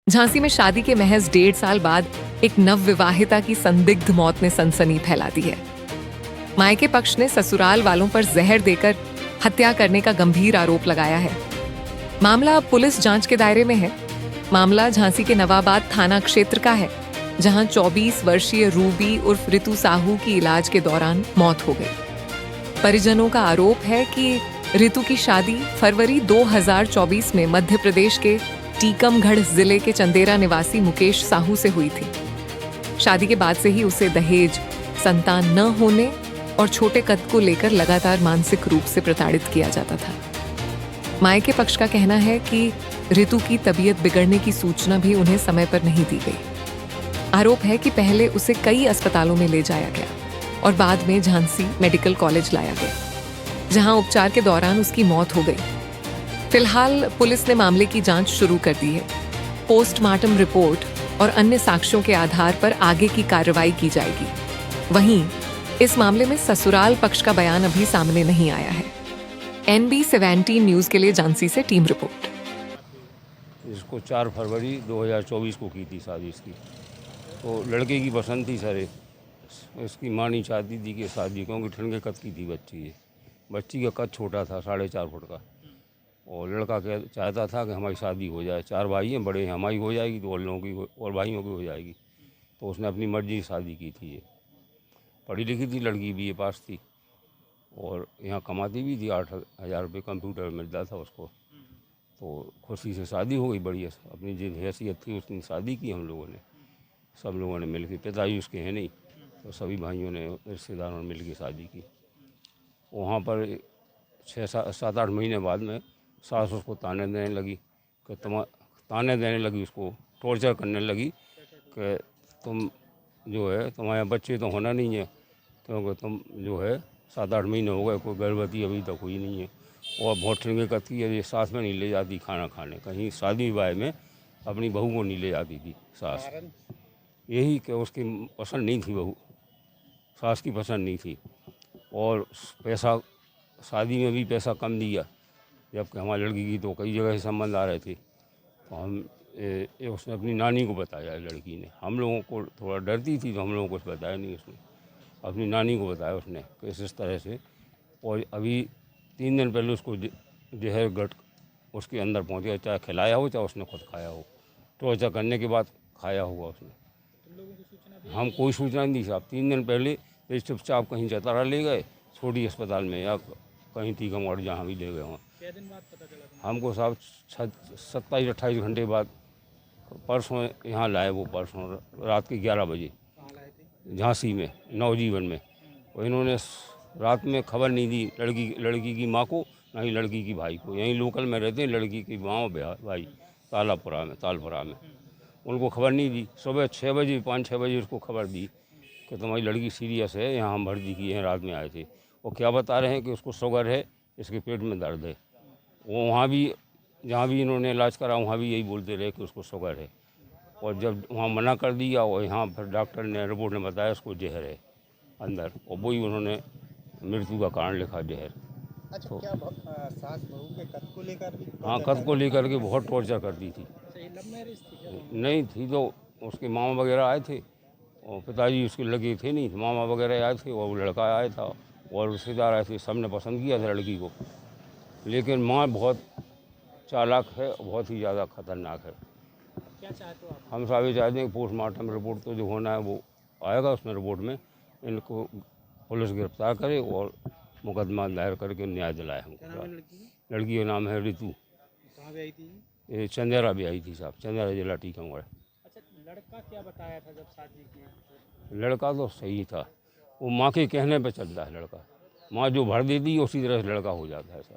झांसी में शादी के महज 1.5 साल बाद एक नवविवाहिता की संदिग्ध मौत ने सनसनी फैला दी है। मायके पक्ष ने ससुराल वालों पर जहर देकर हत्या करने का गंभीर आरोप लगाया है। मामला अब पुलिस जांच के दायरे में है। मामला झांसी के नवाबाद थाना क्षेत्र का है, जहां 24 वर्षीय रूबी उर्फ रितु साहू की इलाज के दौरान मौत हो गई। परिजनों का आरोप है कि रितु की शादी फरवरी 2024 में मध्य प्रदेश के टीकमगढ़ जिले के चंदेरा निवासी मुकेश साहू से हुई थी। शादी के बाद से ही उसे दहेज, संतान न होने और छोटे कद को लेकर लगातार मानसिक रूप से प्रताड़ित किया जाता था। मायके पक्ष का कहना है कि रितु की तबीयत बिगड़ने की सूचना भी उन्हें समय पर नहीं दी गई। आरोप है कि पहले उसे कई अस्पतालों में ले जाया गया और बाद में झांसी मेडिकल कॉलेज लाया गया, जहां उपचार के दौरान उसकी मौत हो गई। फिलहाल पुलिस ने मामले की जांच शुरू कर दी है। पोस्टमार्टम रिपोर्ट और अन्य साक्ष्यों के आधार पर आगे की कार्रवाई की जाएगी। वहीं इस मामले में ससुराल पक्ष का बयान अभी सामने नहीं आया है। NB17 न्यूज़ के लिए झांसी से टीम रिपोर्ट। इसको 4 फरवरी 2024 को की थी शादी इसकी। तो लड़के की पसंद थी सर। इसकी माँ नहीं चाहती थी कि शादी, क्योंकि ठंडे कद की थी बच्ची है। बच्ची का कद छोटा था, 4.5 फुट का, और लड़का चाहता था कि हमारी शादी हो जाए। 4 भाई हैं, बड़े हैं, हमारी हो जाएगी तो और लोगों की और भाइयों की हो जाएगी। तो उसने अपनी मर्जी से शादी की थी। ये पढ़ी लिखी थी लड़की, BA पास थी और यहाँ कमाती भी थी। 8,000 रुपये कंप्यूटर मिलता था उसको। तो खुशी से शादी हो गई बढ़िया। अपनी जिन हैसियत थी उसने शादी की। हम लोगों ने, सब लोगों ने मिल के, पिताजी उसके हैं नहीं, तो सभी भाइयों ने, रिश्तेदारों ने मिल के शादी की। वहाँ पर 6-7-8 महीने बाद में सास उसको ताने देने लगी कि ताने देने लगी, उसको टॉर्चर करने लगी कि तुम जो है, तुम्हारे बच्चे तो होना नहीं है, क्योंकि तुम जो है 7-8 महीने हो गए, कोई गर्भवती अभी तक हुई नहीं है, और बहुत ठंगे करती है। ये सास में नहीं ले जाती खाना खाने, कहीं शादी विवाह में अपनी बहू को नहीं ले जाती थी सास। यही कि उसकी पसंद नहीं थी, बहू सास की पसंद नहीं थी। और पैसा, शादी में भी पैसा कम दिया, जबकि हमारी लड़की की तो कई जगह से संबंध आ रहे थे। तो उसने अपनी नानी को बताया। लड़की ने, हम लोगों को थोड़ा डरती थी तो हम लोगों को कुछ बताया नहीं। उसने अपनी नानी को बताया उसने कि इस तरह से। और अभी 3 दिन पहले उसको जहर गट उसके अंदर पहुंच गया, चाहे खिलाया हो चाहे उसने खुद खाया हो। टॉर्चर करने के बाद खाया हुआ उसने। हम कोई सूचना नहीं दी साहब। 3 दिन पहले तो चुपचाप कहीं चतरा ले गए, छोटी अस्पताल में, या कहीं टीकमगढ़ जहाँ भी ले गए वहाँ। हमको साहब 27-28 घंटे बाद परसों यहाँ लाए। वो परसों रात के 11 बजे झांसी में नवजीवन में। और इन्होंने रात में खबर नहीं दी लड़की की माँ को, ना ही लड़की की भाई को। यहीं लोकल में रहते हैं लड़की की माँ और भाई, तालपुरा में। उनको खबर नहीं दी। सुबह 6 बजे, 5-6 बजे उसको खबर दी कि तुम्हारी लड़की सीरियस है, यहाँ हम भर्ती किए हैं, रात में आए थे। वो क्या बता रहे हैं कि उसको शुगर है, इसके पेट में दर्द है। वो वहाँ भी, जहाँ भी इन्होंने इलाज करा, वहाँ भी यही बोलते रहे कि उसको शुगर है। और जब वहाँ मना कर दिया, और यहाँ फिर डॉक्टर ने, रिपोर्ट ने बताया उसको जहर है अंदर, और वही उन्होंने मृत्यु का कारण लिखा, जहर। अच्छा, तो क्या सास बहू के कद को लेकर भी? हाँ, कद को लेकर के बहुत टॉर्चर करती थी। लव मैरिज थी क्या? नहीं थी, तो उसके मामा वगैरह आए थे, और पिताजी उसके लगे थे नहीं, मामा वगैरह आए थे, और वो लड़का आया था, और रिश्तेदार आए थे। सबने पसंद किया था लड़की को। लेकिन माँ बहुत चालाक है, बहुत ही ज़्यादा खतरनाक है। क्या चाहते हो आप? हम साहब ये चाहते हैं कि पोस्टमार्टम रिपोर्ट तो जो होना है वो आएगा, उसमें रिपोर्ट में इनको पुलिस गिरफ्तार करे और मुकदमा दायर करके न्याय दिलाए हमको। लड़की का नाम है रितु। कहाँ भी आई थी? ये चंदेरा भी आई थी साहब, चंदेरा जिला टीकमगढ़। अच्छा, लड़का क्या बताया था जब शादी की? लड़का तो सही था, वो माँ के कहने पे चलता है लड़का। माँ जो भर देती है उसी तरह से लड़का हो जाता है सर।